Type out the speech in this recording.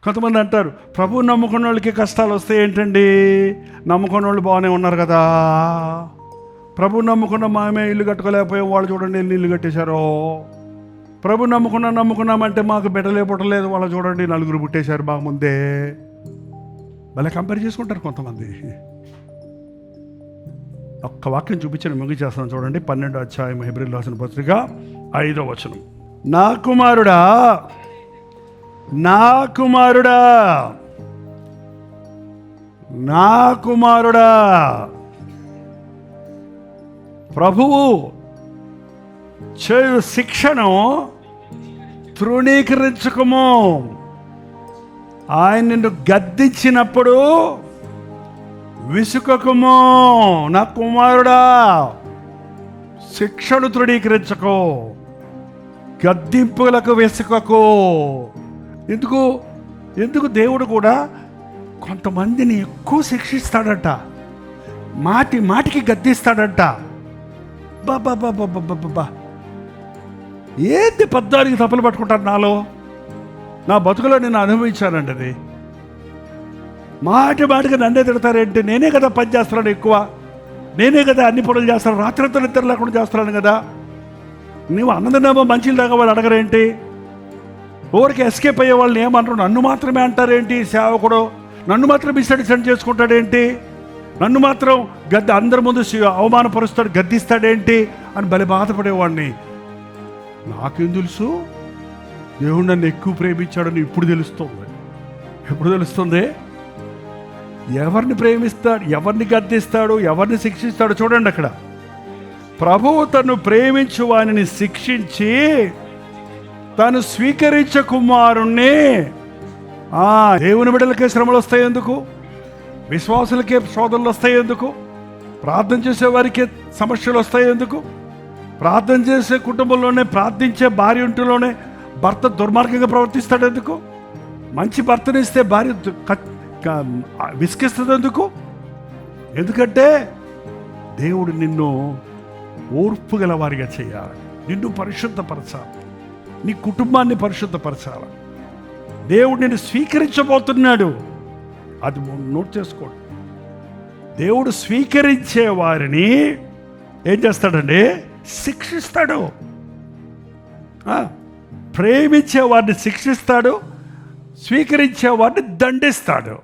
కొంతమంది అంటారు, ప్రభువు నమ్ముకున్న వాళ్ళకి కష్టాలు వస్తాయి ఏంటండి, నమ్ముకున్న వాళ్ళు బాగానే ఉన్నారు కదా. ప్రభు నమ్ముకున్న మామే ఇల్లు కట్టుకోలేకపోయాం, వాళ్ళు చూడండి ఎన్ని ఇల్లు కట్టేశారో. ప్రభు నమ్ముకున్నామంటే మాకు బిడ్డలే పుట్టలేదు, వాళ్ళు చూడండి నలుగురు పుట్టేశారు బాగా ముందే. భలే కంపేర్ చేసుకుంటారు కొంతమంది. ఒక్క వాక్యం చూపించి ముగించేస్తాను చూడండి. 12వ అధ్యాయం హెబ్రీయులకు రాసిన పత్రిక 5వ వచనం. నా కుమారుడా, నా కుమారుడా, నా కుమారుడా, ప్రభువు చేయు శిక్షను తృణీకరించుకోము. ఆయన నిన్ను గద్దించినప్పుడు విసుకకుము. నా కుమారుడా, శిక్షను తృణీకరించుకో, గద్దింపులకు విసుకకు. ఎందుకు దేవుడు కూడా కొంతమందిని ఎక్కువ శిక్షిస్తాడట, మాటికి గద్దిస్తాడట. బాబా ఏంటి పద్దానికి తప్పులు పట్టుకుంటారు నాలో, నా బతుకులో నేను అనుభవించానండి. అది మాటికి నన్నే తిడతారేంటి, నేనే కదా పని చేస్తున్నాను ఎక్కువ, నేనే కదా అన్ని పనులు చేస్తాను, రాత్రితో నిద్ర లేకుండా చేస్తున్నాను కదా. నువ్వు అన్నదనేమో మంచిలు దాకా వాళ్ళు అడగరేంటి, ఊరికి ఎస్కేప్ అయ్యే వాళ్ళని ఏమనరు, నన్ను మాత్రమే అంటారేంటి సేవకుడు, నన్ను మాత్రం మిస్అండర్స్టాండ్ చేసుకుంటాడేంటి, నన్ను మాత్రం అందరి ముందు అవమానపరుస్తాడు, గద్దిస్తాడేంటి అని బలి బాధపడేవాడిని. నాకేం తెలుసు దేవుడు నన్ను ఎక్కువ ప్రేమించాడని ఇప్పుడు తెలుస్తుంది. ఎప్పుడు తెలుస్తుంది? ఎవరిని ప్రేమిస్తాడు, ఎవరిని గద్దిస్తాడు, ఎవరిని శిక్షిస్తాడు చూడండి. అక్కడ ప్రభువు తను ప్రేమించు వానిని శిక్షించి తను స్వీకరించే కుమారుణ్ణి. దేవుని బిడ్డలకే శ్రమలు వస్తాయి ఎందుకు, విశ్వాసులకే శోధనలు వస్తాయి ఎందుకు, ప్రార్థన చేసే వారికి సమస్యలు వస్తాయి ఎందుకు, ప్రార్థన చేసే కుటుంబంలోనే ప్రార్థించే భార్య ఇంటిలోనే భర్త దుర్మార్గంగా ప్రవర్తిస్తాడు ఎందుకు, మంచి భర్తనిస్తే భార్య విసిగిస్తుంది ఎందుకు? ఎందుకంటే దేవుడు నిన్ను ఓర్పు గల వారిగా చేయాలి, నిన్ను పరిశుద్ధపరచాలి, నీ కుటుంబాన్ని పరిశుద్ధపరచాలి. దేవుడు నిన్ను స్వీకరించబోతున్నాడు, అది నోట్ చేసుకోండి. దేవుడు స్వీకరించే వారిని ఏం చేస్తాడండి? శిక్షిస్తాడు. ప్రేమించే వారిని శిక్షిస్తాడు, స్వీకరించే వారిని దండిస్తాడు.